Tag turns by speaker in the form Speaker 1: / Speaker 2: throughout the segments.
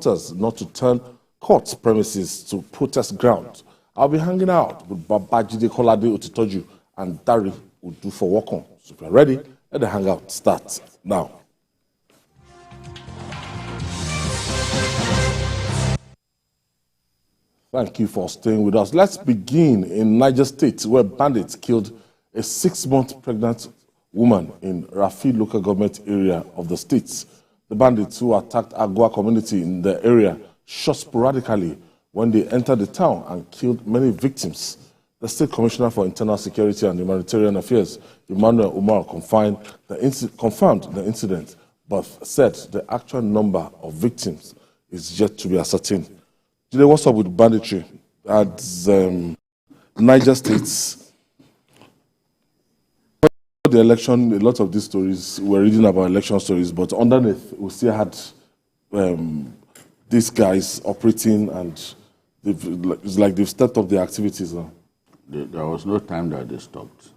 Speaker 1: not to turn court premises to protest ground. I'll be hanging out with Babajide Kolade Otitoju and Dari Udu for Wakon. So if you're ready, let the hangout start now. Thank you for staying with us. Let's begin in Niger State, where bandits killed a 6-month pregnant woman in Rafi local government area of the state. The bandits who attacked Agua community in the area shot sporadically when they entered the town and killed many victims. The State Commissioner for Internal Security and Humanitarian Affairs, Emmanuel Umar, confirmed the incident, but said the actual number of victims is yet to be ascertained. Today, what's up with banditry at Niger State? The election, a lot of these stories, we're reading about election stories, but underneath, we still had these guys operating, and it's like they've stepped up their activities now.
Speaker 2: There was no time that they stopped.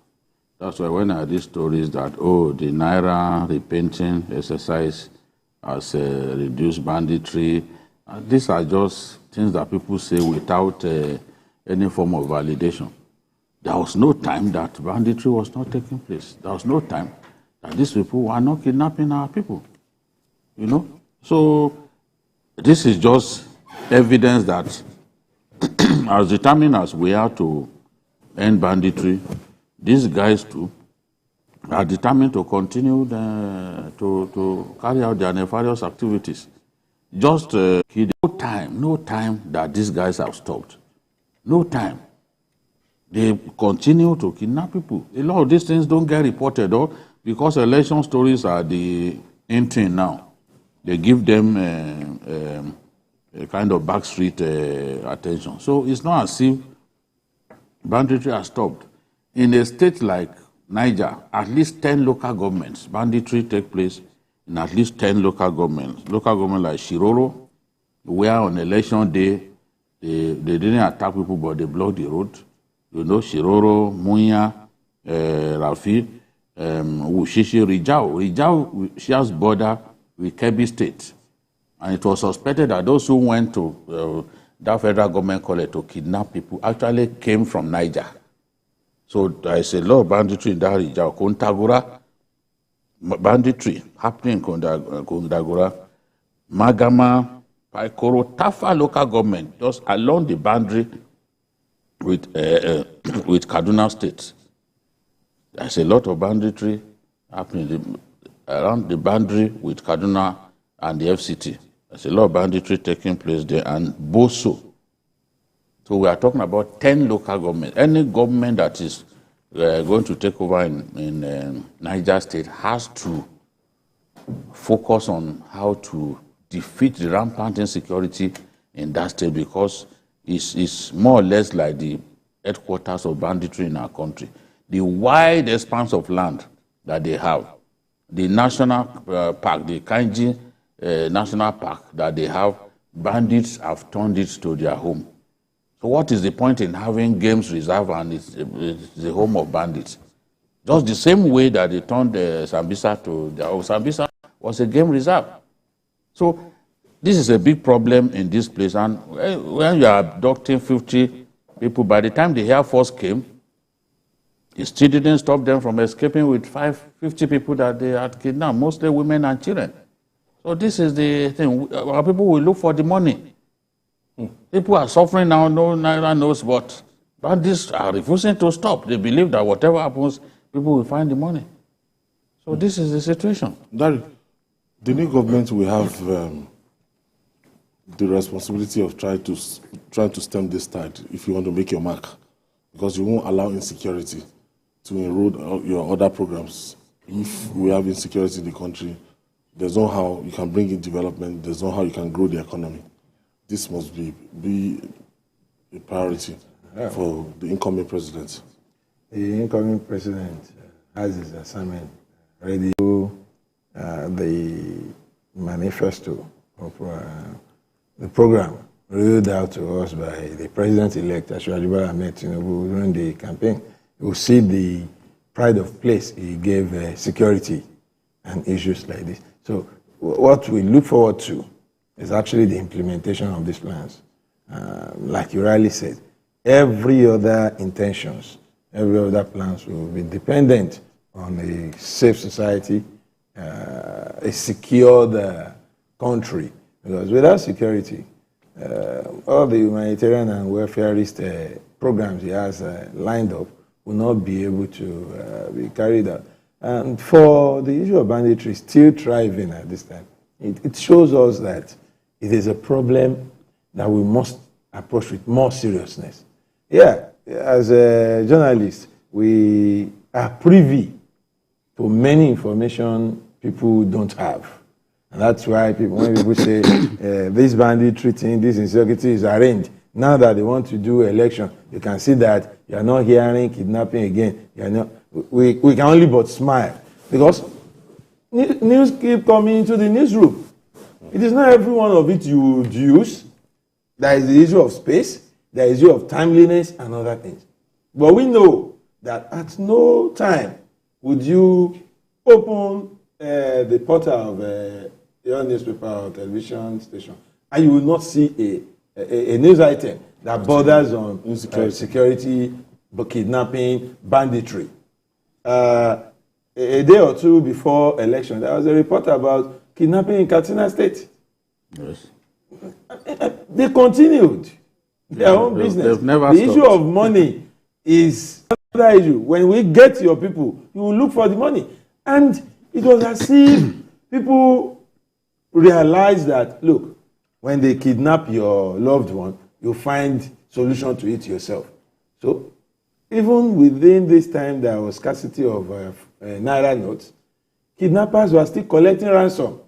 Speaker 2: That's why when I read stories that, the Naira repainting exercise has reduced banditry, these are just things that people say without any form of validation. There was no time that banditry was not taking place. There was no time that these people were not kidnapping our people. So this is just evidence that as determined as we are to end banditry, these guys too are determined to continue to carry out their nefarious activities. Just no time that these guys have stopped. No time. They continue to kidnap people. A lot of these things don't get reported, though, because election stories are the in thing now. They give them a kind of backstreet attention. So it's not as if banditry has stopped. In a state like Niger, at least 10 local governments, banditry take place in at least 10 local governments. Local government like Shiroro, where on election day, they didn't attack people, but they blocked the road. Shiroro, Munya, Rafi, Wushishi, Rijau. Rijau shares border with Kebbi State. And it was suspected that those who went to that federal government college to kidnap people actually came from Niger. So there is a lot of banditry in that Rijau. Kontagura, banditry happening in Kontagura. Magama, Paikoro, Tafa local government, just along the boundary with Kaduna State. There's a lot of banditry happening around the boundary with Kaduna and the FCT. There's a lot of banditry taking place there, and Boso. So we are talking about 10 local governments. Any government that is going to take over in Niger State has to focus on how to defeat the rampant insecurity in that state, because it's more or less like the headquarters of banditry in our country. The wide expanse of land that they have, the national park, the Kainji National Park that they have, bandits have turned it to their home. So what is the point in having games reserve and it's the home of bandits? Just the same way that they turned Sambisa to their home. Sambisa was a game reserve. So this is a big problem in this place. And when you are abducting 50 people, by the time the Air Force came, it still didn't stop them from escaping with 50 people that they had kidnapped, mostly women and children. So this is the thing. Our people will look for the money. People are suffering now, no Naira knows what. But these are refusing to stop. They believe that whatever happens, people will find the money. So this is the situation.
Speaker 1: Dari, the new government will have the responsibility of trying to stem this tide if you want to make your mark, because you won't allow insecurity to erode your other programs. If we have insecurity in the country, there's no how you can bring in development, there's no how you can grow the economy. This must be a priority for the incoming president.
Speaker 3: The incoming president has his assignment ready to the manifesto of the program rolled out to us by the president-elect Ashwaji Ahmed Tinubu during the campaign. You will see the pride of place he gave security and issues like this. So what we look forward to is actually the implementation of these plans. Like you rightly said, every other intentions, every other plans will be dependent on a safe society, a secured country. Because without security, all the humanitarian and welfareist programs he has lined up will not be able to be carried out. And for the issue of banditry still thriving at this time, it shows us that it is a problem that we must approach with more seriousness. Yeah, as a journalist, we are privy to many information people don't have. And that's why when people say this banditry thing, this insecurity is arranged, now that they want to do election, you can see that you are not hearing kidnapping again. You are not, we can only but smile because news keep coming into the newsroom. It is not every one of it you would use. There is the issue of space, there is the issue of timeliness and other things. But we know that at no time would you open the portal of your newspaper or television station and you will not see a news item that borders on security, kidnapping, banditry. A day or two before election, there was a report about kidnapping in Katsina State.
Speaker 2: Yes.
Speaker 3: They continued their own business. The issue of money is another issue. When we get your people, you will look for the money. And it was as if people realized that, look, when they kidnap your loved one, you find solution to it yourself. So even within this time, there was scarcity of Naira notes. Kidnappers were still collecting ransom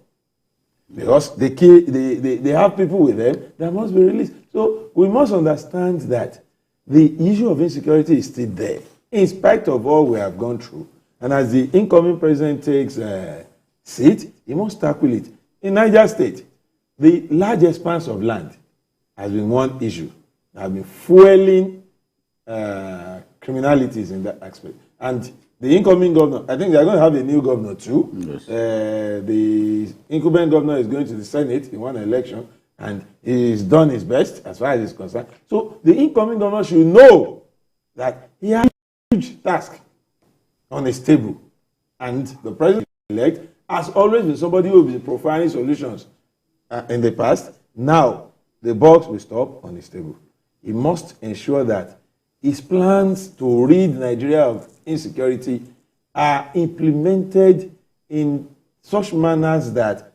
Speaker 3: because they have people with them that must be released. So we must understand that the issue of insecurity is still there, in spite of all we have gone through. And as the incoming president takes seat, he must tackle it. In Niger State, the large expanse of land has been one issue that has been fueling criminalities in that aspect. And the incoming governor, I think they are going to have a new governor too. Yes. The incumbent governor is going to the Senate in one election, and he's done his best as far as he's concerned. So the incoming governor should know that he has a huge task on his table. And the president-elect has always been somebody who has been providing solutions in the past. Now, the box will stop on his table. He must ensure that his plans to rid Nigeria of insecurity are implemented in such manners that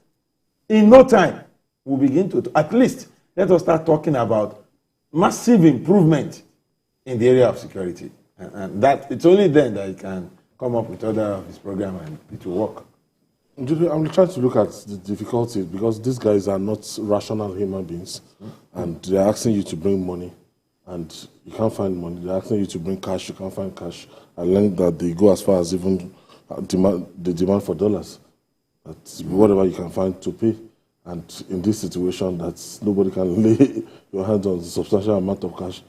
Speaker 3: in no time we'll begin to, at least, let us start talking about massive improvement in the area of security. And that it's only then that he can come up with other of his program and it will work.
Speaker 1: I'm trying to look at the difficulty because these guys are not rational human beings, and they're asking you to bring money, and you can't find money. They're asking you to bring cash, you can't find cash. I learned that they go as far as even the demand for dollars. That's whatever you can find to pay. And in this situation, that nobody can lay your hands on a substantial amount of cash.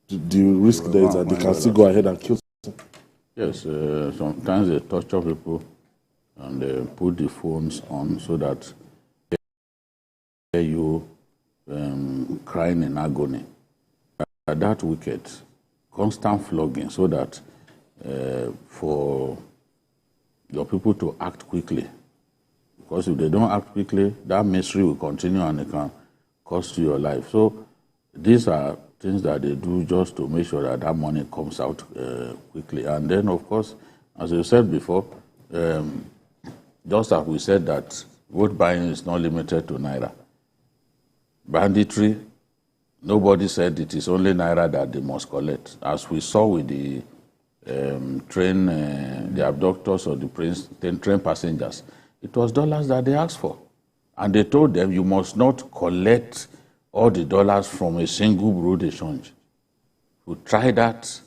Speaker 1: The risk there is that they can still go ahead and kill someone.
Speaker 2: Yes, sometimes they torture people and they put the phones on so that they hear you crying in agony. That wicked, constant flogging so that for your people to act quickly. Because if they don't act quickly, that misery will continue and it can cost you your life. So these are things that they do just to make sure that that money comes out quickly. And then, of course, as you said before, just as we said that vote buying is not limited to Naira. Banditry, nobody said it is only Naira that they must collect. As we saw with the the abductors or the train passengers, it was dollars that they asked for. And they told them you must not collect all the dollars from a single bureau de change. You try that,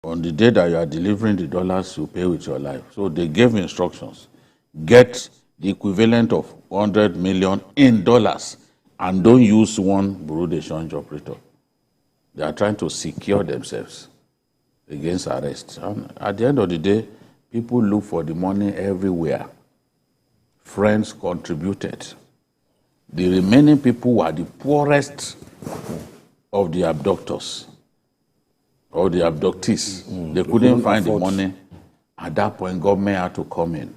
Speaker 2: on the day that you are delivering the dollars, you pay with your life. So they gave instructions. Get the equivalent of 100 million in dollars and don't use one bureau de change operator. They are trying to secure themselves against arrest. And at the end of the day, people look for the money everywhere. Friends contributed. The remaining people were the poorest of the abductors or the abductees. They couldn't find the money. At that point, government had to come in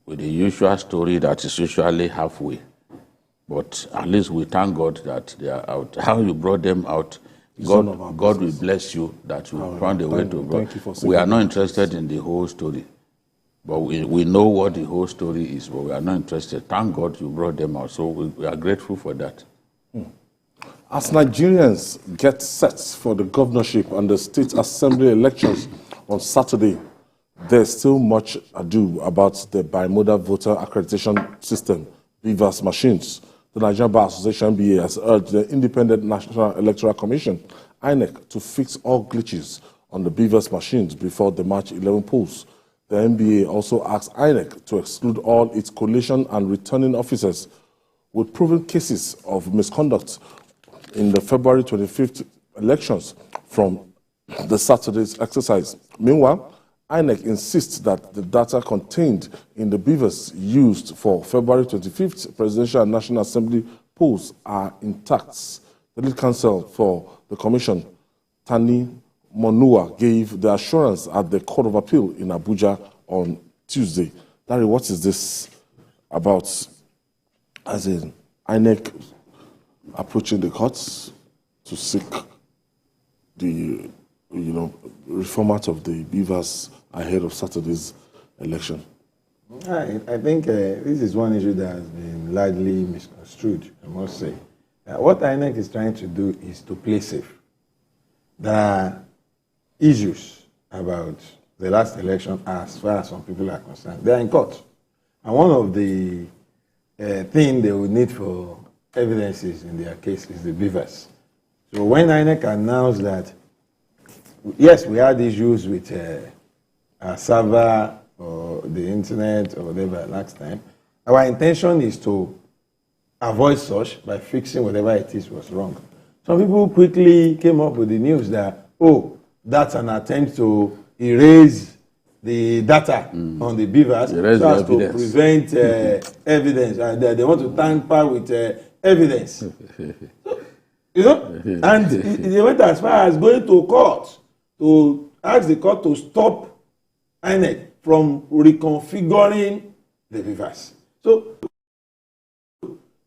Speaker 2: with the usual story that is usually halfway. But at least we thank God that they are out. How you brought them out, God will bless you that you found a way to bring. We are not interested in the whole story. But we know what the whole story is, but we are not interested. Thank God you brought them out. So we are grateful for that.
Speaker 1: As Nigerians get set for the governorship and the state assembly elections on Saturday, there's still much ado about the bimodal voter accreditation system, Beavers machines. The Nigerian Bar Association (NBA) has urged the Independent National Electoral Commission (INEC) to fix all glitches on the Beavers machines before the March 11 polls. The NBA also asked INEC to exclude all its collation and returning officers with proven cases of misconduct in the February 25th elections from the Saturday's exercise. Meanwhile, INEC insists that the data contained in the Beavers used for February 25th Presidential and National Assembly polls are intact. The lead counsel for the commission, Tani Monua, gave the assurance at the Court of Appeal in Abuja on Tuesday. Larry, what is this about? As in, INEC approaching the courts to seek the reformat of the Beavers ahead of Saturday's election?
Speaker 3: I think this is one issue that has been largely misconstrued, I must say. What INEC is trying to do is to play safe. There are issues about the last election as far as some people are concerned. They are in court. And one of the things they will need for evidences in their case is the Beavers. So when INEC announced that, yes, we had issues with our server or the internet or whatever last time, our intention is to avoid such by fixing whatever it is was wrong. Some people quickly came up with the news that, oh, that's an attempt to erase the data on the Beavers so as to prevent evidence. They want to tamper with evidence. And they went as far as going to court to ask the court to stop INEC from reconfiguring the Beavers. So,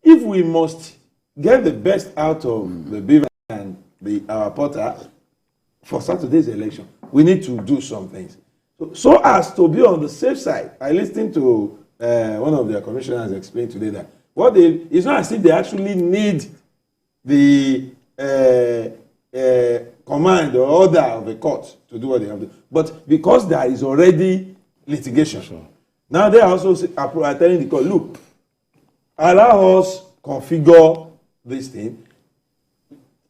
Speaker 3: if we must get the best out of the Beavers and our portal for Saturday's election, we need to do some things. So as to be on the safe side, I listened to one of their commissioners explain today that it's not as if they actually need the command or order of the court to do what they have to do. But because there is already litigation, now they are also telling the court, look, allow us configure this thing.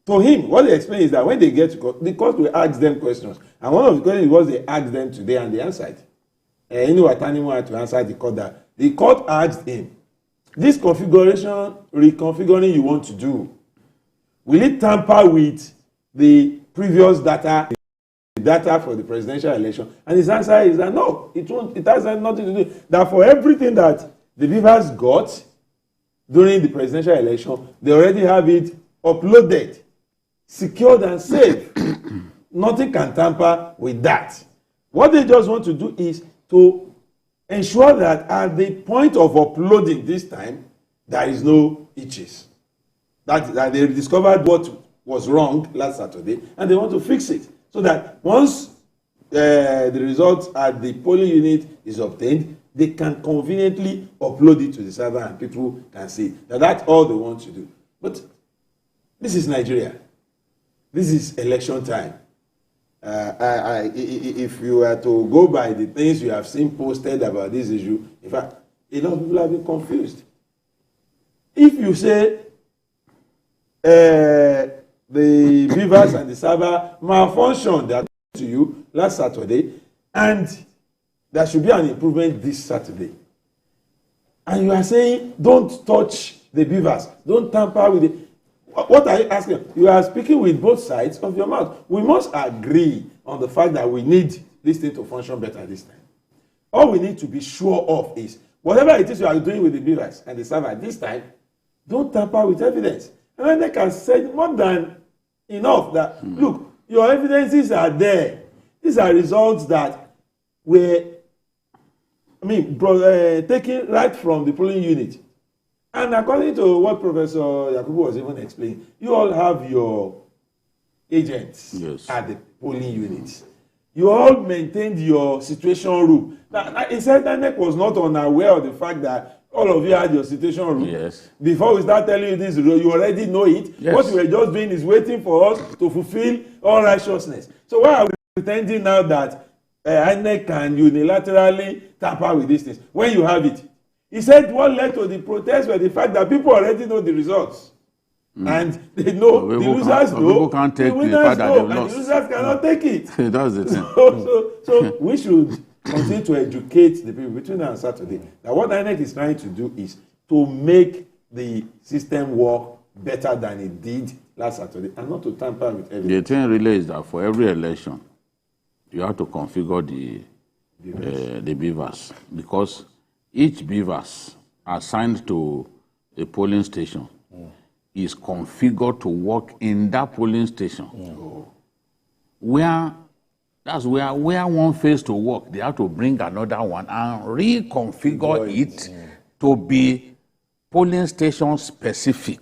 Speaker 3: To him, what they explain is that when they get to court, the court will ask them questions. And one of the questions was they asked them today and they answered. Attorney wanted to answer the court that the court asked him, this reconfiguring you want to do, will it tamper with the previous data, the data for the presidential election? And his answer is that no, it won't. It has nothing to do. That for everything that the Beavers got during the presidential election, they already have it uploaded, secured and safe. Nothing can tamper with that. What they just want to do is to ensure that at the point of uploading this time, there is no itches. That they discovered what was wrong last Saturday, and they want to fix it. So that once the result at the polling unit is obtained, they can conveniently upload it to the server and people can see that that's all they want to do. But this is Nigeria. This is election time. If you were to go by the things you have seen posted about this issue, in fact, a lot of people have been confused. If you say the Beavers and the server malfunctioned that to you last Saturday, and there should be an improvement this Saturday, and you are saying don't touch the Beavers, don't tamper with it. What are you asking? You are speaking with both sides of your mouth. We must agree on the fact that we need this thing to function better this time. All we need to be sure of is whatever it is you are doing with the Beavers and the server this time, don't tamper with evidence. And INEC has said more than enough that, look, your evidences are there. These are results that were, taken right from the polling unit. And according to what Professor Yakubu was even explaining, you all have your agents at the polling units. You all maintained your situation room. Now, he said INEC was not unaware of the fact that all of you had your situation room.
Speaker 2: Yes.
Speaker 3: Before we start telling you this, you already know it.
Speaker 2: Yes.
Speaker 3: What we were just doing is waiting for us to fulfill all righteousness. So why are we pretending now that INEC can unilaterally tamper with these things when you have it? He said what led to the protest was the fact that people already know the results. And they know the losers know,
Speaker 2: people can't take
Speaker 3: the winners know, and
Speaker 2: lost.
Speaker 3: the losers cannot take it.
Speaker 2: That's the thing.
Speaker 3: So we should continue to educate the people between now and Saturday that what INEC is trying to do is to make the system work better than it did last Saturday and not to tamper with everything.
Speaker 2: The thing really is that for every election, you have to configure the Beavers, because each Beavers assigned to a polling station is configured to work in that polling station. That's where one fails to work, they have to bring another one and reconfigure it to be polling station specific.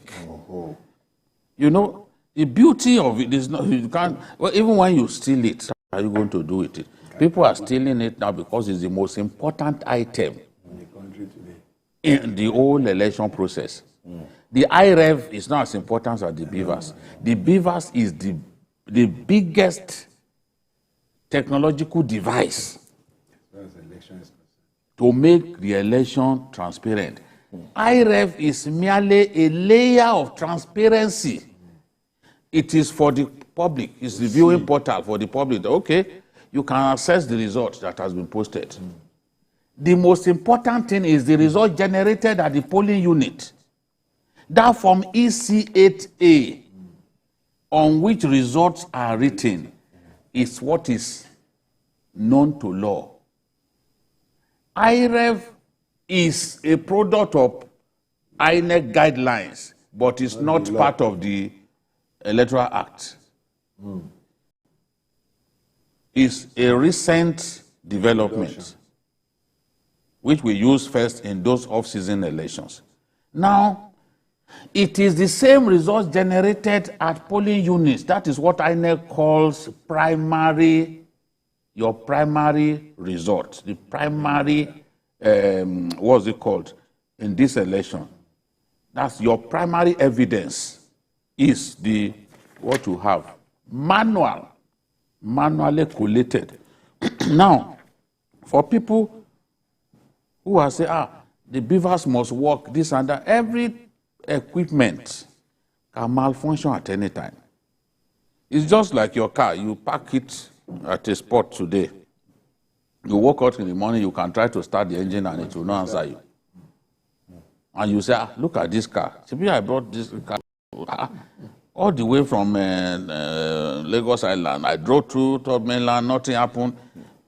Speaker 2: You know, the beauty of it is not, you can't, well, even when you steal it, what are you going to do with it? People are stealing it now because it's the most important item
Speaker 3: in the country today,
Speaker 2: in the whole election process. The IREV is not as important as the Beavers. The Beavers is the biggest technological device to make the election transparent. IREV is merely a layer of transparency. It is for the public. It's the viewing portal for the public. Okay, you can access the result that has been posted. The most important thing is the result generated at the polling unit. That form EC8A, on which results are written, is what is known to law. IREV is a product of INEC guidelines, but it's not part of the Electoral Act. It's a recent development, which we use first in those off-season elections. Now, it is the same results generated at polling units. That is what INEC calls your primary result. The primary, what's it called, in this election. That's your primary evidence is what you have. Manually collated. Now, for people who are saying, the Beavers must work, this and that, every equipment can malfunction at any time. It's just like your car. You park it at a spot today. You walk out in the morning, you can try to start the engine and it will not answer you. And you say, look at this car. Maybe I brought this car all the way from Lagos Island. I drove through Third Mainland, nothing happened.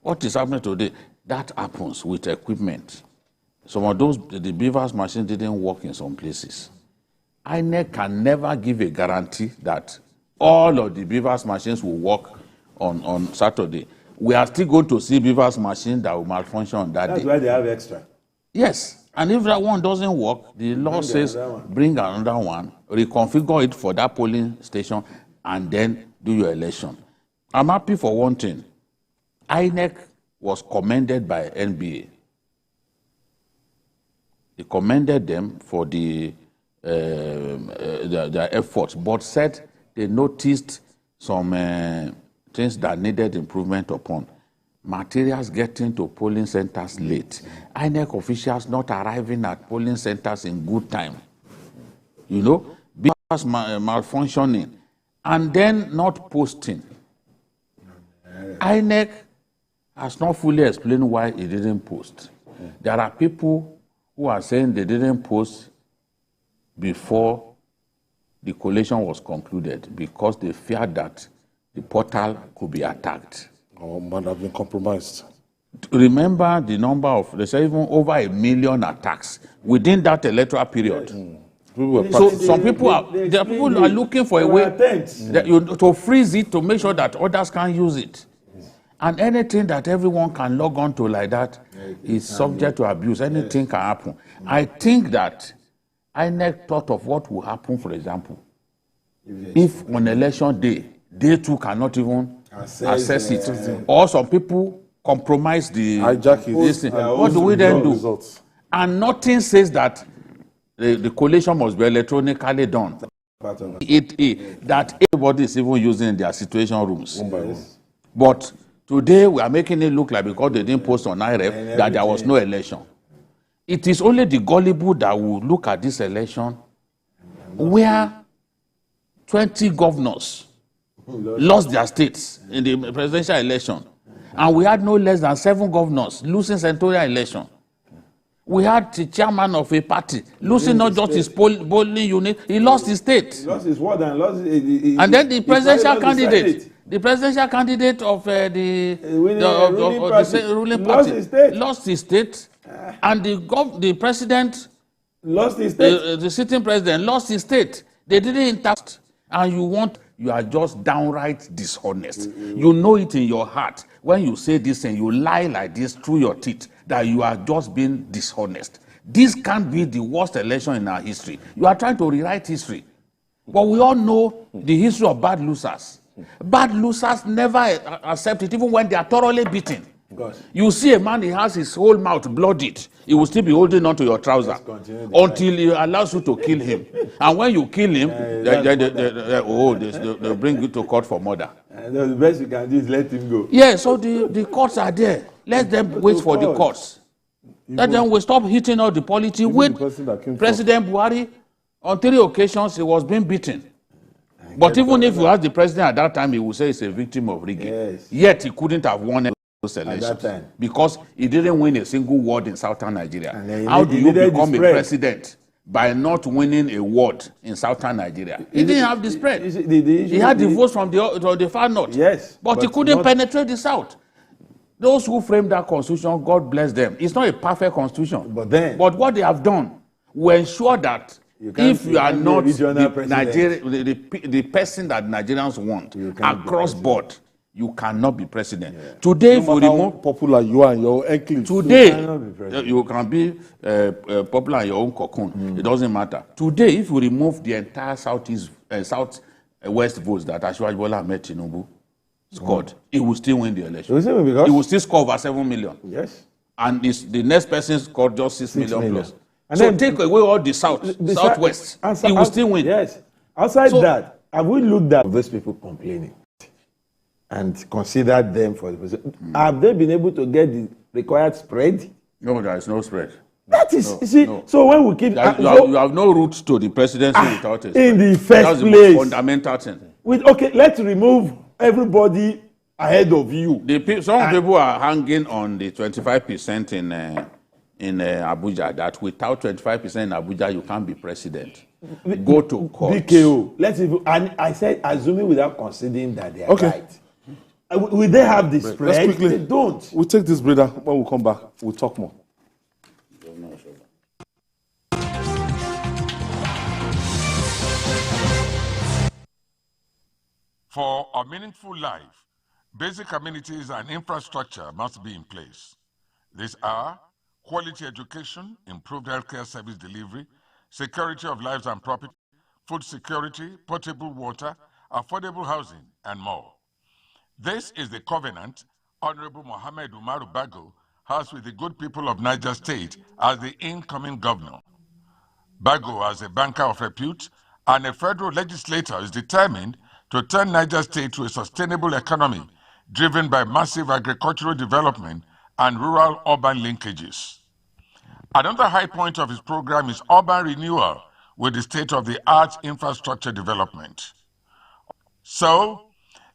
Speaker 2: What is happening today? That happens with equipment. Some of those, the Beavers machine didn't work in some places. INEC can never give a guarantee that all of the Beavers machines will work on Saturday. We are still going to see Beavers machines that will malfunction on that day.
Speaker 3: That's why they have extra.
Speaker 2: Yes, and if that one doesn't work, the law says bring another one, reconfigure it for that polling station, and then do your election. I'm happy for one thing. INEC was commended by NBA. He commended them for their efforts, but said they noticed some things that needed improvement upon. Materials getting to polling centers late. INEC officials not arriving at polling centers in good time. You know, because malfunctioning, and then not posting. INEC has not fully explained why it didn't post. There are people who are saying they didn't post before the collation was concluded because they feared that the portal could be attacked.
Speaker 1: Or might have been compromised.
Speaker 2: Remember the number of, they say even over 1 million attacks within that electoral period. So some people are looking for a way to freeze it to make sure that others can't use it. And anything that everyone can log on to like that is subject to abuse. Anything can happen. I think that INEC thought of what will happen, for example, if on election day, they too cannot even access it. Or some people compromise the
Speaker 1: hijack
Speaker 2: it. What do we then do? Results. And nothing says that the collation must be electronically done. That everybody is even using their situation rooms. But today we are making it look like because they didn't post on IREF that there was no election. It is only the gullible that will look at this election where 20 governors lost their states in the presidential election. And we had no less than 7 governors losing senatorial election. We had the chairman of a party losing not just his polling unit, he lost his state.
Speaker 3: He lost his ward and lost
Speaker 2: and then the presidential candidate of the ruling party lost his state. And the president
Speaker 3: lost his state.
Speaker 2: The sitting president lost his state. They didn't interact. And you are just downright dishonest. You know it in your heart. When you say this and you lie like this through your teeth, that you are just being dishonest. This can't be the worst election in our history. You are trying to rewrite history. But we all know the history of bad losers. Bad losers never accept it, even when they are thoroughly beaten. You see a man, he has his whole mouth bloodied. He will still be holding on to your trouser until he allows you to kill him. And when you kill him, they'll bring you to court for murder.
Speaker 3: The best you can do is let him go.
Speaker 2: Yeah, so the courts are there. Let them wait for the courts. Let them will stop hitting all the politics. Wait, President Buhari, on 3 occasions, he was being beaten. But even if you ask the president at that time, he would say he's a victim of rigging. Yes. Yet he couldn't have won those elections because he didn't win a single ward in southern Nigeria. How do you become a president by not winning a ward in southern Nigeria? He didn't have the spread. He had the votes from the far north.
Speaker 3: Yes,
Speaker 2: but he couldn't penetrate the south. Those who framed that constitution, God bless them. It's not a perfect constitution. But what they have done will ensure that if you are not the person that Nigerians want across board, you cannot be president. Yeah. Today, if you remove
Speaker 1: popular you are in your enclave,
Speaker 2: today you can be popular in your own cocoon. It doesn't matter. Today, if you remove the entire southwest votes that Ashwaji Bola Ahmed Tinubu scored, he will still win the election. He will still score over 7 million.
Speaker 3: Yes.
Speaker 2: And the next person scored just 6 million plus. And so then, take away all the southwest, he will still win.
Speaker 3: Yes. Outside that, have we looked at those people complaining and considered them for the president? Have they been able to get the required spread?
Speaker 2: No, there is no spread.
Speaker 3: That is, no. So when we keep...
Speaker 2: you have no route to the presidency without it.
Speaker 3: In the first place.
Speaker 2: That's the fundamental thing.
Speaker 3: Okay, let's remove everybody ahead of you.
Speaker 2: Some people are hanging on the 25% in Abuja, that without 25% in Abuja, you can't be president. Go to court.
Speaker 3: BKO. And I said, assuming without considering that they are right. Will they have the spread?
Speaker 1: Let's quickly.
Speaker 3: They don't.
Speaker 1: We'll take this, brother. When we come back, we'll talk more.
Speaker 4: For a meaningful life, basic amenities and infrastructure must be in place. These are quality education, improved healthcare service delivery, security of lives and property, food security, potable water, affordable housing, and more. This is the covenant Honorable Mohammed Umaru Bago has with the good people of Niger State as the incoming governor. Bago, as a banker of repute and a federal legislator, is determined to turn Niger State to a sustainable economy driven by massive agricultural development and rural-urban linkages. Another high point of his program is urban renewal with the state-of-the-art infrastructure development. So,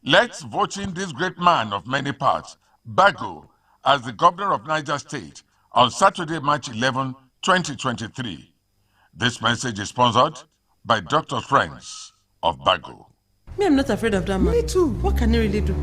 Speaker 4: let's vote in this great man of many parts, Bago, as the governor of Niger State on Saturday, March 11, 2023. This message is sponsored by Dr. Friends of Bago.
Speaker 5: Me, I'm not afraid of that man.
Speaker 6: Me too.
Speaker 5: What can he really do?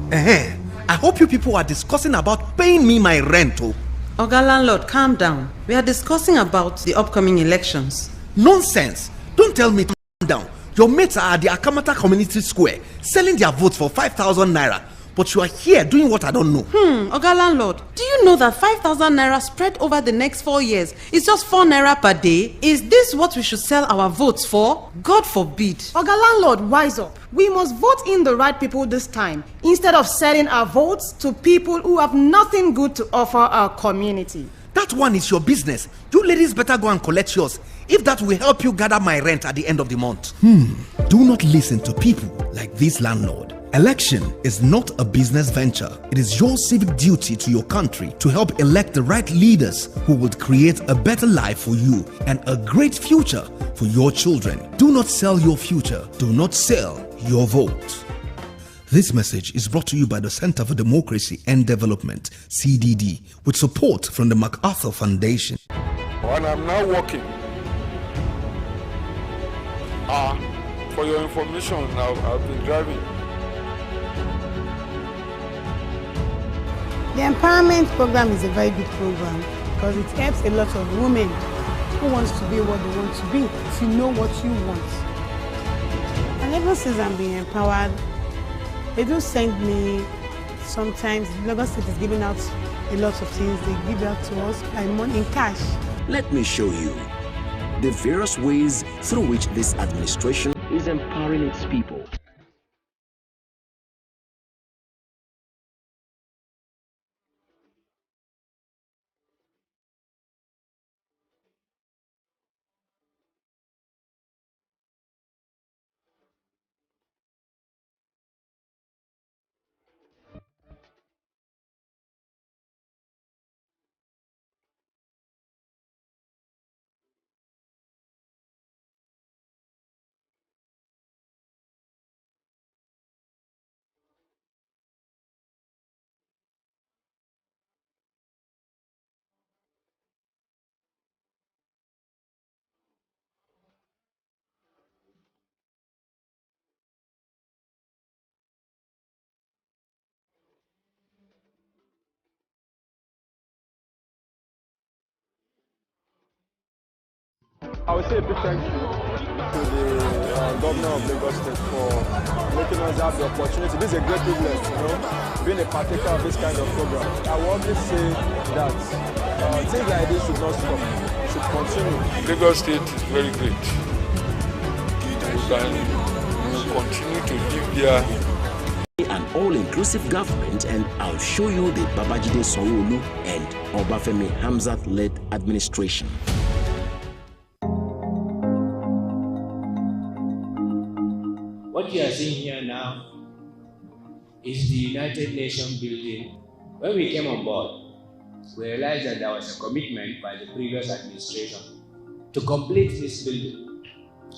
Speaker 5: I hope you people are discussing about paying me my rent, oh.
Speaker 6: Oga landlord, calm down. We are discussing about the upcoming elections.
Speaker 5: Nonsense. Don't tell me to calm down. Your mates are at the Akamata Community Square selling their votes for 5,000 naira. But you are here doing what I don't know.
Speaker 6: Oga landlord, do you know that 5,000 naira spread over the next 4 years is just 4 naira per day? Is this what we should sell our votes for? God forbid.
Speaker 7: Oga landlord, wise up. We must vote in the right people this time, instead of selling our votes to people who have nothing good to offer our community.
Speaker 5: That one is your business. You ladies better go and collect yours, if that will help you gather my rent at the end of the month. Do not listen to people like this landlord. Election is not a business venture. It is your civic duty to your country to help elect the right leaders who will create a better life for you and a great future for your children. Do not sell your future. Do not sell your vote. This message is brought to you by the Center for Democracy and Development, CDD, with support from the MacArthur Foundation.
Speaker 8: And I'm now working. For your information, I've been driving.
Speaker 9: The empowerment program is a very good program because it helps a lot of women who wants to be what they want to be, if you know what you want. And ever since I'm being empowered, they do send me sometimes. Lagos State is giving out a lot of things. They give out to us by money in cash.
Speaker 10: Let me show you the various ways through which this administration is empowering its people.
Speaker 11: I would say a big thank you to the governor of Lagos State for making us have the opportunity. This is a great privilege, being a partaker of this kind of program. I will always say that things like this should not stop. It should continue.
Speaker 8: Lagos State is very great. We can continue to live there.
Speaker 10: An all-inclusive government, and I'll show you the Babajide Sanwo-Olu and Obafemi Hamzat-led administration.
Speaker 12: What you are seeing here now is the United Nations building. When we came on board, we realized that there was a commitment by the previous administration to complete this building,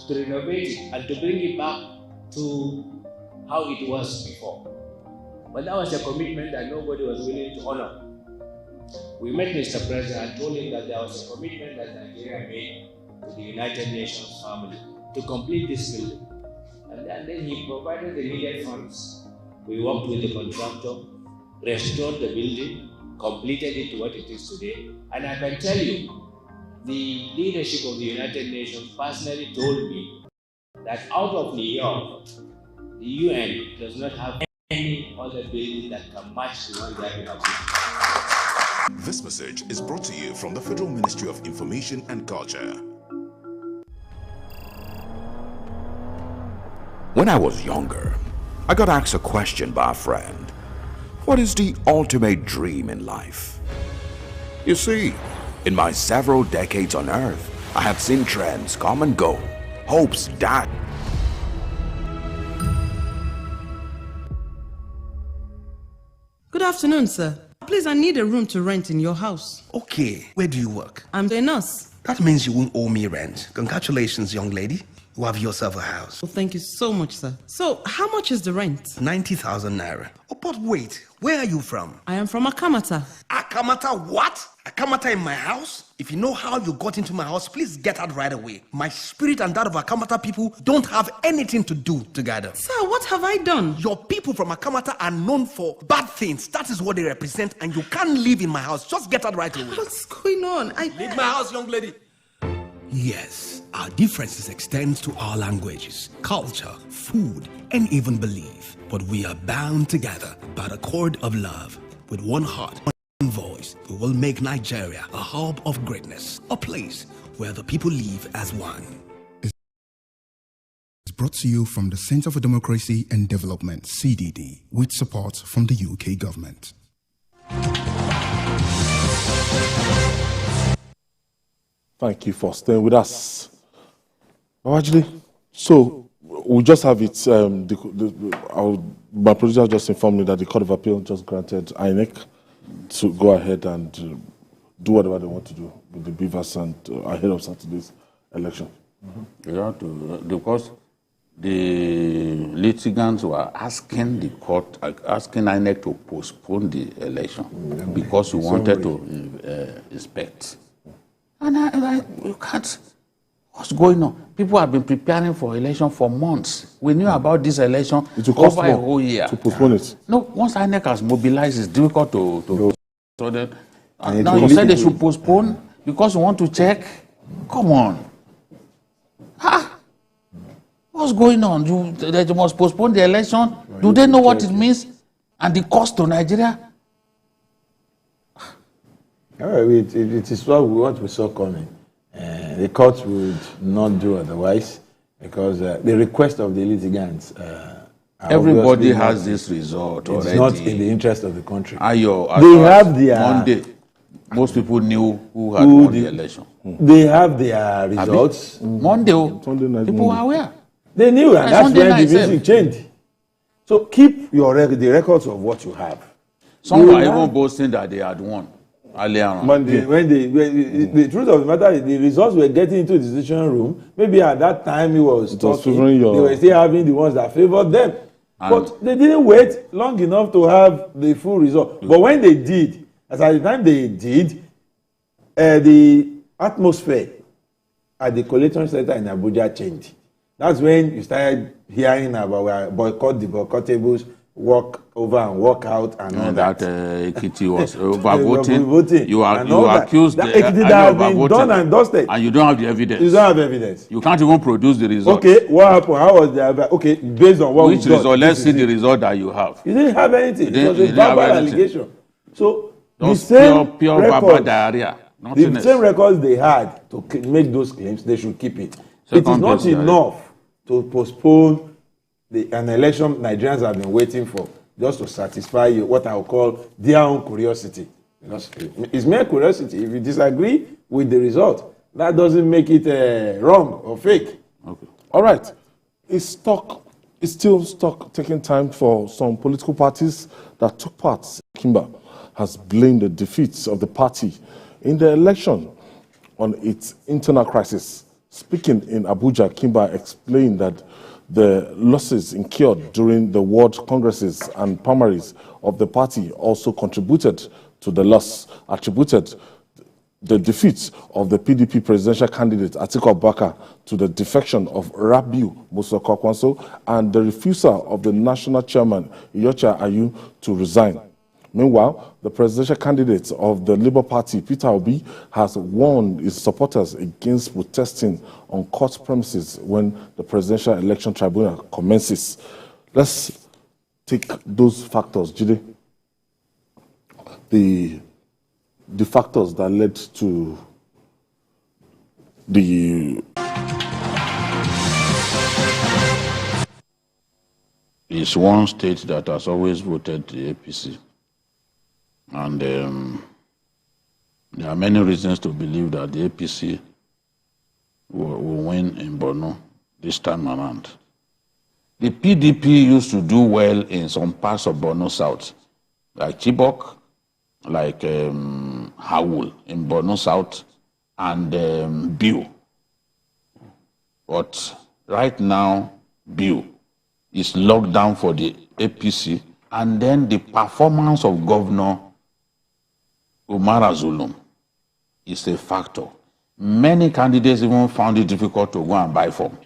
Speaker 12: to renovate it, and to bring it back to how it was before. But that was a commitment that nobody was willing to honor. We met Mr. President and told him that there was a commitment that Nigeria made to the United Nations family to complete this building. And then he provided the needed funds. We worked with the contractor, restored the building, completed it to what it is today. And I can tell you, the leadership of the United Nations personally told me that out of New York, the UN does not have any other building that can match the one they have in Abuja.
Speaker 13: This message is brought to you from the Federal Ministry of Information and Culture.
Speaker 14: When I was younger, I got asked a question by a friend. What is the ultimate dream in life? You see, in my several decades on Earth, I have seen trends come and go, hopes die.
Speaker 6: Good afternoon, sir. Please, I need a room to rent in your house.
Speaker 5: Okay, where do you work?
Speaker 6: I'm the nurse.
Speaker 5: That means you won't owe me rent. Congratulations, young lady. You have yourself a house.
Speaker 6: Well, thank you so much, sir. So, how much is the rent?
Speaker 5: 90,000 naira. Oh, but wait, where are you from?
Speaker 6: I am from Akamata.
Speaker 5: Akamata what? Akamata in my house? If you know how you got into my house, please get out right away. My spirit and that of Akamata people don't have anything to do together.
Speaker 6: Sir, what have I done?
Speaker 5: Your people from Akamata are known for bad things. That is what they represent, and you can't live in my house. Just get out right away.
Speaker 6: What's going on?
Speaker 5: Leave my house, young lady. Yes, our differences extend to our languages, culture, food, and even belief. But we are bound together by the cord of love. With one heart, one voice, we will make Nigeria a hub of greatness, a place where the people live as one.
Speaker 15: It's brought to you from the Center for Democracy and Development, CDD, with support from the UK government.
Speaker 1: Thank you for staying with us. Actually, so we just have it. My producer just informed me that the Court of Appeal just granted INEC to go ahead and do whatever they want to do with the Beavers and ahead of Saturday's election.
Speaker 2: They have to, because the litigants were asking the court, asking INEC to postpone the election because we wanted to inspect. And you can't. What's going on? People have been preparing for election for months. We knew about this election over a whole year.
Speaker 1: To postpone it.
Speaker 2: No, once INEC has mobilized, it's difficult to so then, now you said they should postpone because you want to check. Come on. What's going on? They must postpone the election. Do they know what it means? And the cost to Nigeria?
Speaker 3: It is what we saw coming. The court would not do otherwise because the request of the litigants.
Speaker 2: Everybody has this result already.
Speaker 3: It's not in the interest of the country.
Speaker 2: They
Speaker 3: have their
Speaker 2: Monday. Most people knew who had won the election.
Speaker 3: They have their results.
Speaker 2: Monday, people are aware.
Speaker 3: They knew, and that's when the music changed. So keep the records of what you have.
Speaker 2: Some were even boasting that they had won.
Speaker 3: Monday, the truth of the matter is the results were getting into the decision room. Maybe at that time he was talking. They were still having the ones that favored them. But they didn't wait long enough to have the full result. But when they did, as at the time they did, the atmosphere at the collation center in Abuja changed. That's when you started hearing about boycott the boycottables, walk over and walk out and all that.
Speaker 2: Ekiti was overvoting. You accused
Speaker 3: Ekiti that has been done and dusted.
Speaker 2: And you don't have the evidence.
Speaker 3: You don't have evidence.
Speaker 2: You can't even produce the result.
Speaker 3: Okay, what happened? How was the okay based on what?
Speaker 2: Which result? Let's see the result that you have.
Speaker 3: You didn't have anything. It was a verbal allegation. So the same
Speaker 2: pure verbal diarrhea.
Speaker 3: The same records they had to make those claims, they should keep it. It is not enough to postpone an election Nigerians have been waiting for just to satisfy what I will call their own curiosity. Because it's mere curiosity. If you disagree with the result, that doesn't make it wrong or fake.
Speaker 1: Okay. All right. It's still stuck taking time for some political parties that took part. Kimba has blamed the defeats of the party in the election on its internal crisis. Speaking in Abuja, Kimba explained that the losses incurred during the world congresses and primaries of the party also contributed to the loss, attributed the defeat of the PDP presidential candidate Atiku Abubakar to the defection of Rabiu Musa Kwankwaso and the refusal of the national chairman Iyorchia Ayu to resign. Meanwhile, the presidential candidate of the Labour Party, Peter Obi, has warned his supporters against protesting on court premises when the presidential election tribunal commences. Let's take those factors, Jide. The factors that led to the...
Speaker 2: It's one state that has always voted the APC. And there are many reasons to believe that the APC will win in Borno this time around. The PDP used to do well in some parts of Borno South, like Chibok, like Hawul in Borno South, and Biu. But right now, Biu is locked down for the APC, and then the performance of Governor Umar Zulum is a factor. Many candidates even found it difficult to go and buy form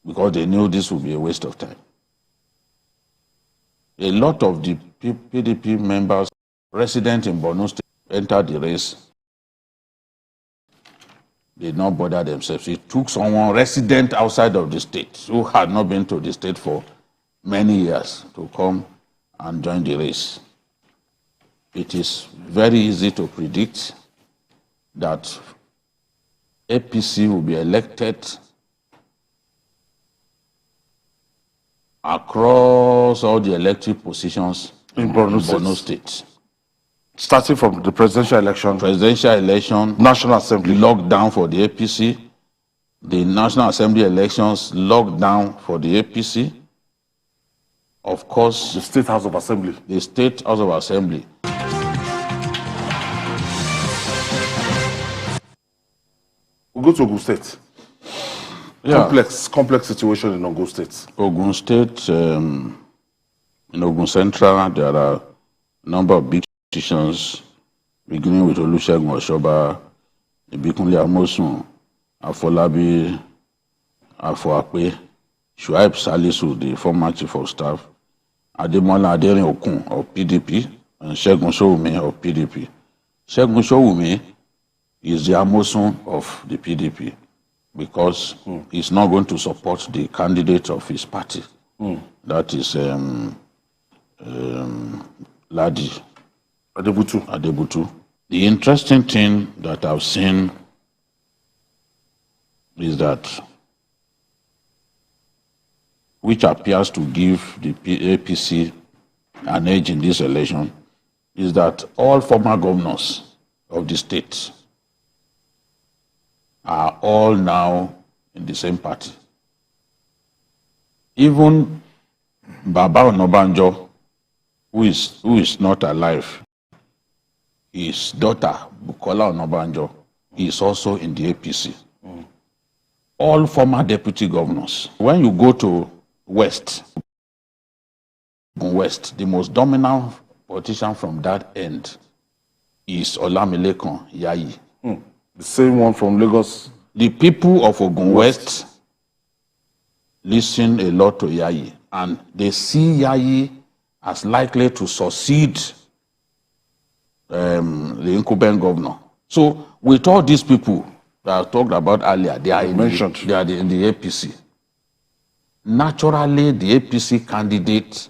Speaker 2: because they knew this would be a waste of time. A lot of the PDP members resident in Borno State entered the race. They did not bother themselves. It took someone resident outside of the state who had not been to the state for many years to come and join the race. It is very easy to predict that APC will be elected across all the elective positions
Speaker 1: in Borno State. Starting from the presidential election, National Assembly
Speaker 2: locked down for the APC, the National Assembly elections locked down for the APC, of course,
Speaker 1: the State House of Assembly.
Speaker 2: The State House of Assembly.
Speaker 1: We'll go to Ogun State.
Speaker 2: Yeah.
Speaker 1: Complex situation in Ogun State.
Speaker 2: Ogun State, in Ogun Central, there are a number of big institutions, beginning with Olusegun Oshoba, Ibikunle Amosun, Afolabi, Afoape, Shuaib Salisu, the former chief of staff, Ademola Aderin Okun of PDP, and Segun Sowunmi of PDP. Segun Sowunmi is the Amosun of the PDP because he's not going to support the candidate of his party. That is Ladi Adebutu. The interesting thing that I've seen is that, which appears to give the APC an edge in this election, is that all former governors of the state are all now in the same party. Even Baba Onabanjo, who is not alive, his daughter, Bukola Onabanjo, is also in the APC. All former deputy governors. When you go to West, the most dominant politician from that end is Olamilekan Yayi.
Speaker 1: The same one from Lagos.
Speaker 2: The people of Ogun West listen a lot to Yayi, and they see Yayi as likely to succeed the incumbent governor. So with all these people that I talked about earlier, they are in the APC. Naturally, the APC candidate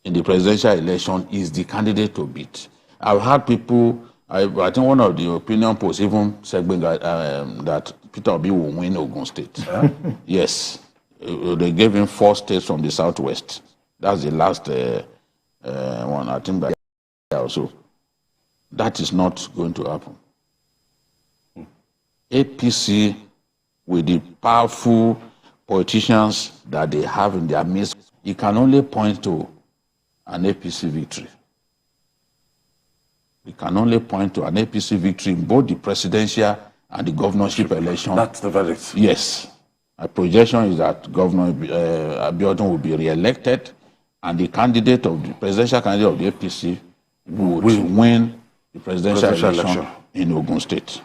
Speaker 2: in the presidential election is the candidate to beat. I've had people, I think one of the opinion polls even said that Peter Obi will win Ogun State. Yes. They gave him 4 states from the southwest. That's the last one, I think, by also. That is not going to happen. APC, with the powerful politicians that they have in their midst, it can only point to an APC victory. It can only point to an APC victory in both the presidential and the governorship election.
Speaker 1: That's the verdict.
Speaker 2: Yes. My projection is that Governor Abiodun will be re-elected, and the candidate of the presidential candidate of the APC would win the presidential election in Ogun State.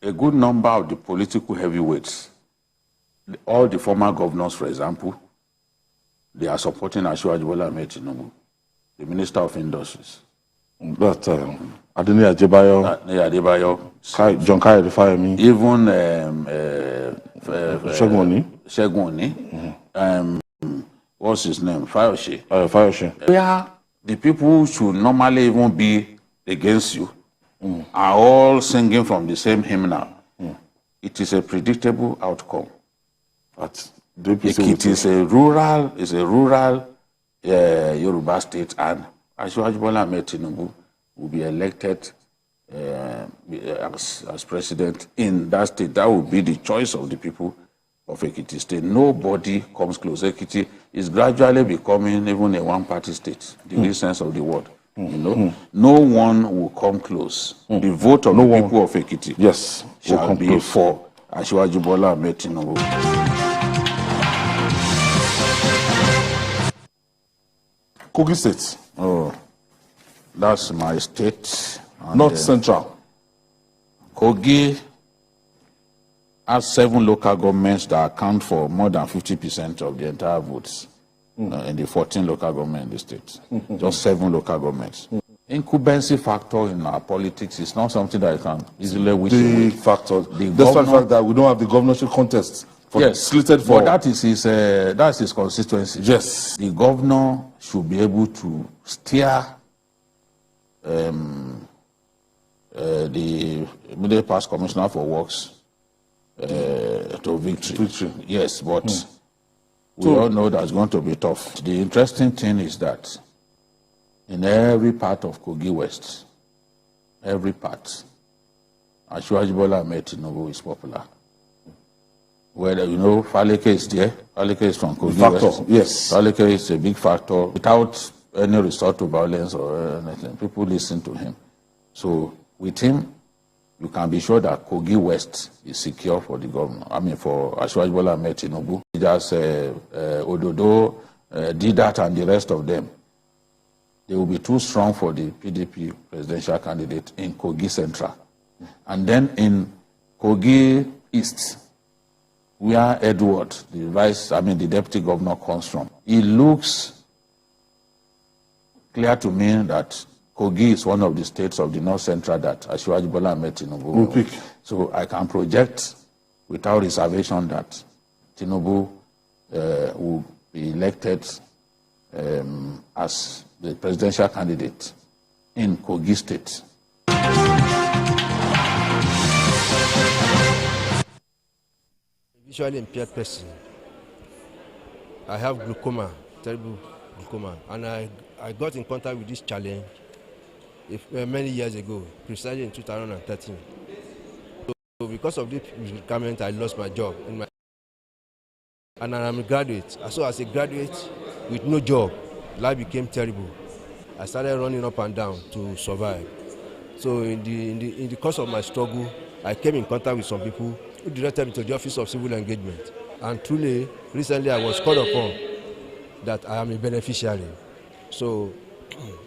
Speaker 2: A good number of the political heavyweights, all the former governors, for example, they are supporting Asiwaju Bola Ahmed Tinubu, the Minister of Industries.
Speaker 1: But Adeniyi Adebayo, John Kayode Fayemi,
Speaker 2: even
Speaker 1: Segun Oni,
Speaker 2: what's his name? Fayose.
Speaker 1: Fayose.
Speaker 2: Where the people who should normally even be against you are all singing from the same hymnal. It is a predictable outcome.
Speaker 1: But
Speaker 2: Ekiti is a rural Yoruba state, and Asiwaju Bola Ahmed Tinubu will be elected as president in that state. That will be the choice of the people of Ekiti state. Nobody comes close. Ekiti is gradually becoming even a one-party state, the real sense of the word. No one will come close. The vote of the people of Ekiti shall be for Asiwaju Bola Ahmed Tinubu.
Speaker 1: Kogi State.
Speaker 2: Oh, that's my state.
Speaker 1: North Central.
Speaker 2: Kogi has 7 local governments that account for more than 50% of the entire votes in the 14 local governments in the state. Just 7 local governments. Incumbency factor in our politics is not something that I can easily wish away.
Speaker 1: Big factor. Despite the fact that we don't have the governorship contest slated for.
Speaker 2: But that's his constituency.
Speaker 1: Yes.
Speaker 2: The governor should be able to steer the immediate past commissioner for works to victory. Yes, but we all know that's going to be tough. The interesting thing is that in every part of Kogi West, every part, Asiwaju Bola Ahmed Tinubu is popular. Whether Faleke is there, Faleke is from Kogi West.
Speaker 1: Yes.
Speaker 2: Faleke is a big factor. Without any resort to violence or anything, people listen to him. So with him, you can be sure that Kogi West is secure for the governor. I mean, for Asiwaju Bola Ahmed Tinubu. Just Ododo, Didat, and the rest of them. They will be too strong for the PDP presidential candidate in Kogi Central. And then in Kogi East, where Edward, the deputy governor, comes from, it looks clear to me that Kogi is one of the states of the North Central that Asiwaju Bola Ahmed Tinubu will pick. So I can project without reservation that Tinubu will be elected as the presidential candidate in Kogi State.
Speaker 16: Visually impaired person. I have glaucoma, terrible glaucoma, and I got in contact with this challenge many years ago, precisely in 2013. So because of this predicament, I lost my job. And I'm a graduate. So as a graduate with no job, life became terrible. I started running up and down to survive. So in the course of my struggle, I came in contact with some people who directed me to the Office of Civil Engagement. And truly, recently I was called upon that I am a beneficiary. So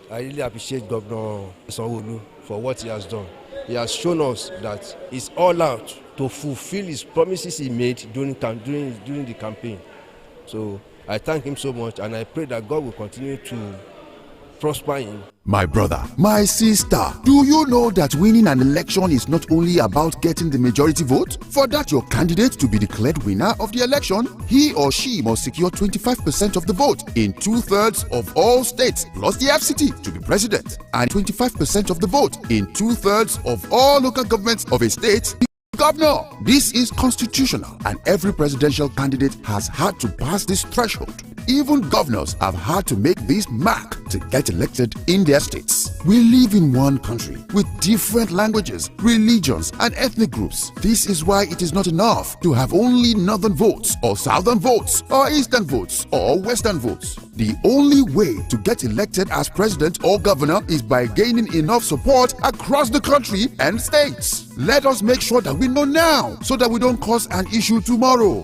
Speaker 16: I really appreciate Governor Sanwo-Olu for what he has done. He has shown us that he's all out to fulfill his promises he made during the campaign. So I thank him so much, and I pray that God will continue to prosper him.
Speaker 15: My brother, my sister, do you know that winning an election is not only about getting the majority vote? For that your candidate to be declared winner of the election, he or she must secure 25% of the vote in 2/3 of all states plus the FCT to be president, and 25% of the vote in 2/3 of all local governments of a state. Governor, this is constitutional, and every presidential candidate has had to pass this threshold. Even governors have had to make this mark to get elected in their states. We live in one country with different languages, religions, and ethnic groups. This is why it is not enough to have only northern votes, or southern votes, or eastern votes, or western votes. The only way to get elected as president or governor is by gaining enough support across the country and states. Let us make sure that we know now, so that we don't cause an issue tomorrow.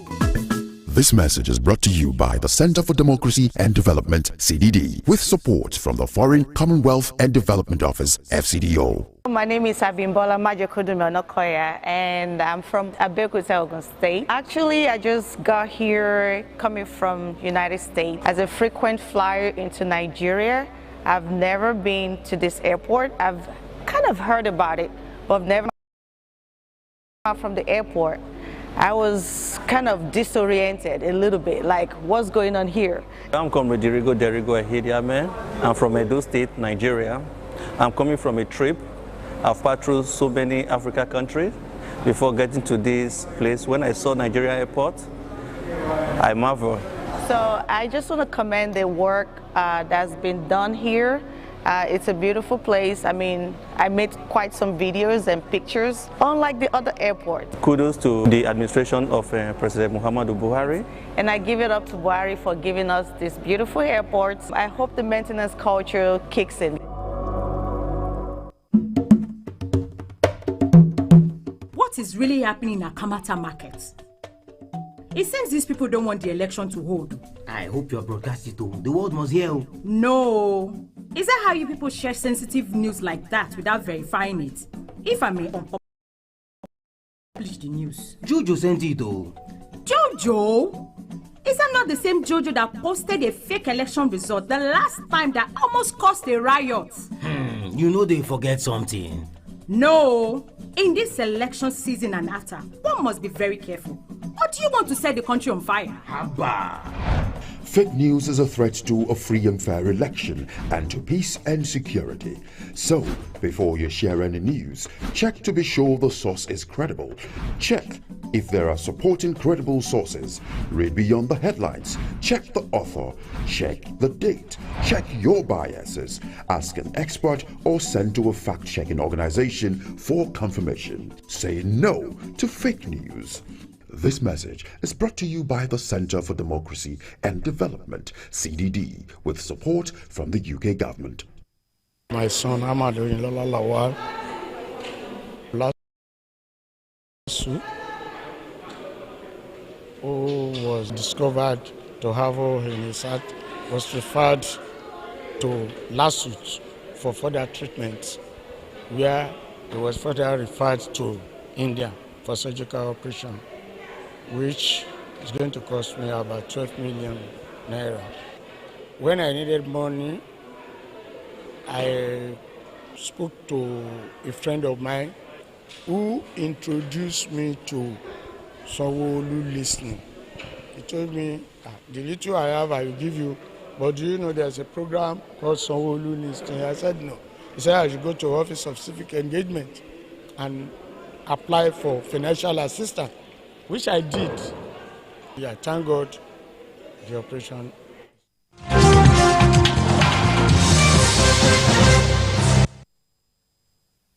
Speaker 15: This message is brought to you by the Center for Democracy and Development, CDD, with support from the Foreign Commonwealth and Development Office, FCDO.
Speaker 17: My name is Abimbola Majokudume, and I'm from Abduct, Ogun State. Actually, I just got here coming from United States as a frequent flyer into Nigeria. I've never been to this airport. I've kind of heard about it, but I've never from the airport. I was kind of disoriented a little bit, like what's going on here?
Speaker 18: I'm Comrade Derigo Ahediame. I'm from Edo State, Nigeria. I'm coming from a trip. I've passed through so many African countries before getting to this place. When I saw Nigeria airport, I marveled.
Speaker 17: So I just want to commend the work that's been done here. It's a beautiful place. I mean, I made quite some videos and pictures, unlike the other airport.
Speaker 18: Kudos to the administration of President Muhammadu Buhari.
Speaker 17: And I give it up to Buhari for giving us this beautiful airport. I hope the maintenance culture kicks in.
Speaker 19: What is really happening in Akamata market? It seems these people don't want the election to hold.
Speaker 20: I hope you are broadcasting to the world must hear.
Speaker 19: No. Is that how you people share sensitive news like that without verifying it? If I may publish the news.
Speaker 20: Jojo sent it though.
Speaker 19: Jojo? Is that not the same Jojo that posted a fake election result the last time that almost caused a riot?
Speaker 20: You know they forget something.
Speaker 19: No. In this election season and after, one must be very careful. Or do you want to set the country on fire?
Speaker 20: Haba.
Speaker 15: Fake news is a threat to a free and fair election and to peace and security. So, before you share any news, check to be sure the source is credible. Check if there are supporting credible sources. Read beyond the headlines. Check the author. Check the date. Check your biases. Ask an expert or send to a fact-checking organization for confirmation. Say no to fake news. This message is brought to you by the Center for Democracy and Development, CDD, with support from the UK government.
Speaker 21: My son Amadou in Lola Lawal who was discovered to have in his heart was referred to lawsuit for further treatment, where he was further referred to India for surgical operation, which is going to cost me about 12 million naira. When I needed money, I spoke to a friend of mine who introduced me to Sanwo-Olu listening. He told me, the little I have, I will give you, but do you know there's a program called Sanwo-Olu listening? I said no. He said I should go to Office of Civic Engagement and apply for financial assistance, which I did. Yeah, thank God the operation.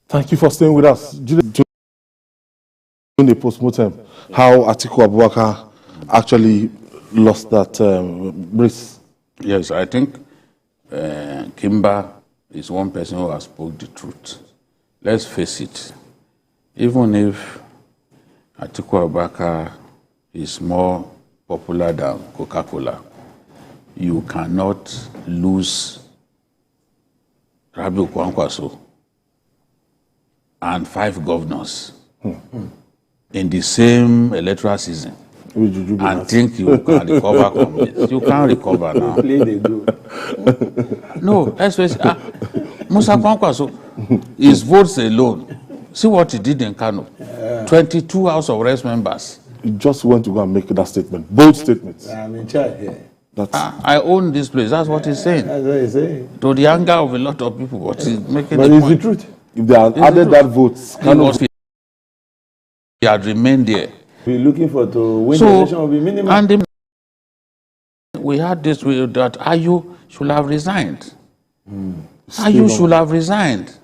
Speaker 1: Thank you for staying with us. During the post-mortem, how Atiku Abubakar actually lost that race.
Speaker 2: Yes, I think Kimba is one person who has spoke the truth. Let's face it, even if Atiku Abubakar is more popular than Coca-Cola, you cannot lose Rabiu Kwankwaso and 5 governors in the same electoral season and think you can recover from it. You can't recover now. No, especially Musa Kwankwaso, his votes alone. See what he did in Kano. 22 House of Reps members.
Speaker 1: He just went to go and make that statement. Bold statements.
Speaker 3: I'm in charge here.
Speaker 2: I own this place. That's what he's saying.
Speaker 3: That's what he's saying.
Speaker 2: To the anger of a lot of people, but he's making
Speaker 1: but
Speaker 2: the
Speaker 1: it's
Speaker 2: point.
Speaker 1: the truth. If they had added that vote,
Speaker 2: he had remained there.
Speaker 3: We're looking for to win the election will be minimum.
Speaker 2: And we had this that Ayu should have resigned. Ayu should have resigned.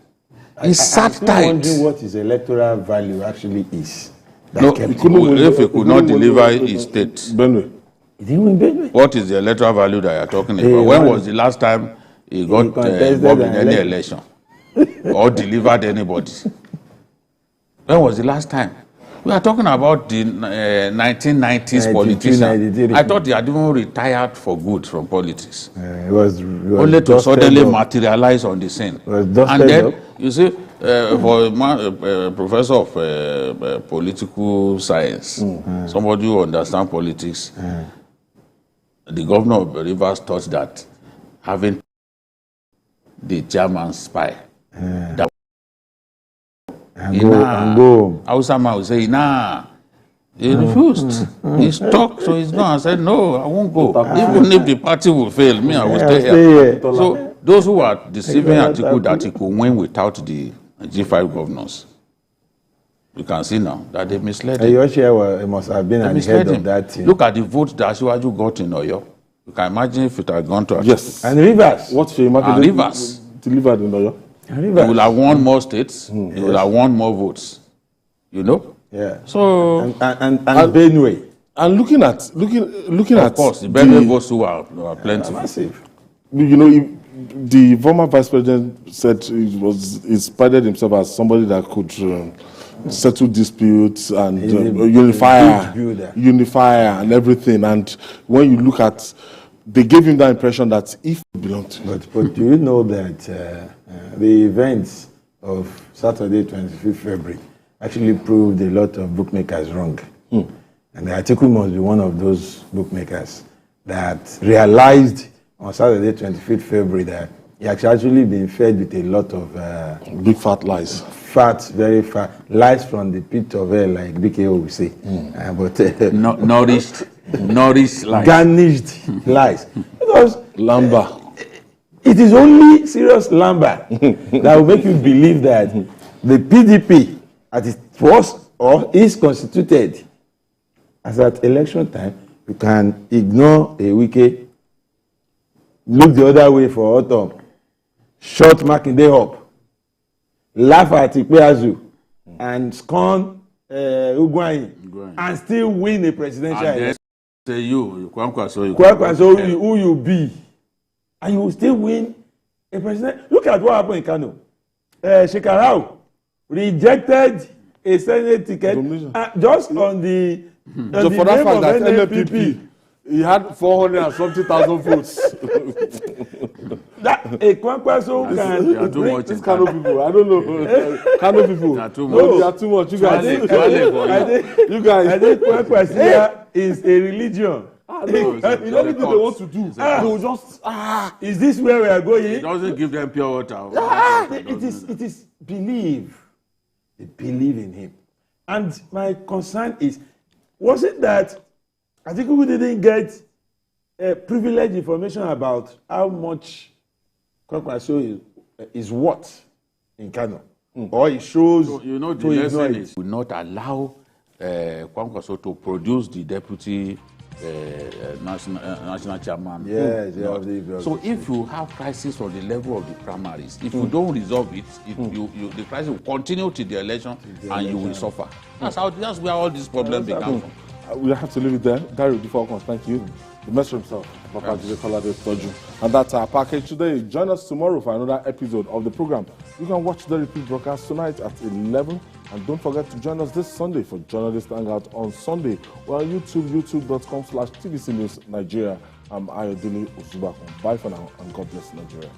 Speaker 2: He sat tight.
Speaker 3: I'm wondering what his electoral value actually is.
Speaker 2: No, if he could not deliver his state.
Speaker 1: Benue.
Speaker 3: He didn't win Benue.
Speaker 2: What is the electoral value that you're talking about? When was the last time he got involved in any election? Or delivered anybody? When was the last time? We are talking about the 1990s politician. I thought he had even retired for good from politics.
Speaker 3: It was
Speaker 2: only to suddenly materialize on the scene. And then, you see, for a professor of political science, somebody who understands politics, the governor of Rivers thought that having the German spy, that Ausama would say, nah. He refused. He stuck, so he's gone. I said, no, I won't go. Even if the party will fail, me, I will stay here. So those who are deceiving Atiku that he could win without the G5 governors, you can see now that they misled him.
Speaker 3: Yoshia must have been at the head of that team.
Speaker 2: Look at the vote that Asiwaju got in Oyo. You can imagine if it had gone to Atiku.
Speaker 1: Yes.
Speaker 3: And Rivers.
Speaker 1: What Sheyimaka
Speaker 2: Rivers
Speaker 1: delivered in Oyo.
Speaker 2: He will have won more states. He will have won more votes. You know.
Speaker 3: Yeah.
Speaker 2: So
Speaker 3: and Benue.
Speaker 1: And looking at
Speaker 2: of course the Benue votes who are plenty.
Speaker 3: Massive.
Speaker 1: You know, the former vice president said he prided himself as somebody that could settle disputes and
Speaker 3: unifier
Speaker 1: and everything. And when you look at, they gave him that impression that if he belonged to him.
Speaker 3: But do you know that the events of Saturday, 25th February, actually proved a lot of bookmakers wrong? And the article must be one of those bookmakers that realized on Saturday, 25th February, that he had actually been fed with a lot of
Speaker 1: big fat lies.
Speaker 3: Fat, very fat lies from the pit of hell, like BKO will say.
Speaker 2: Nourished lies.
Speaker 3: Garnished lies. Because
Speaker 1: Lamba.
Speaker 3: It is only serious Lamba that will make you believe that the PDP at its was or is constituted as at election time, you can ignore a wiki, look the other way for autumn, short Makinde up, laugh at Ikpeazu, and scorn Ugwuanyi, and still win a presidential election.
Speaker 2: Say Kwankwaso,
Speaker 3: who you be, and you will still win a president. Look at what happened in Kano. Shekarau rejected a Senate ticket just on the
Speaker 1: so for that fact that NPP, he had 470,000 votes.
Speaker 3: That a Kwankwaso can.
Speaker 1: These Kano people, I don't know. Kano people, they are too much. You guys,
Speaker 3: I think Kwankwaso is a religion.
Speaker 1: You know what they want to do. They will just
Speaker 3: is this where we are going?
Speaker 2: It doesn't give them pure water.
Speaker 3: It is believe. They believe in him. And my concern is, was it that Atiku didn't get privileged information about how much Kwankwaso is worth in Kano? Or it shows
Speaker 2: the lesson is will not allow Kwankwaso to produce the deputy national chairman.
Speaker 3: Yes,
Speaker 2: so if you have crisis on the level of the primaries, if you don't resolve it, the crisis will continue to the election and you will suffer. That's where all these problems become from.
Speaker 1: We have to leave it there. Gary Falcons, thank you. The master himself, Papa Jide Kolade Toju. And that's our package today. Join us tomorrow for another episode of the program. You can watch the repeat broadcast tonight at 11. And don't forget to join us this Sunday for Journalist Hangout on Sunday. We're on YouTube, youtube.com/TVC News Nigeria. I'm Ayodele Uzubakon. Bye for now, and God bless Nigeria.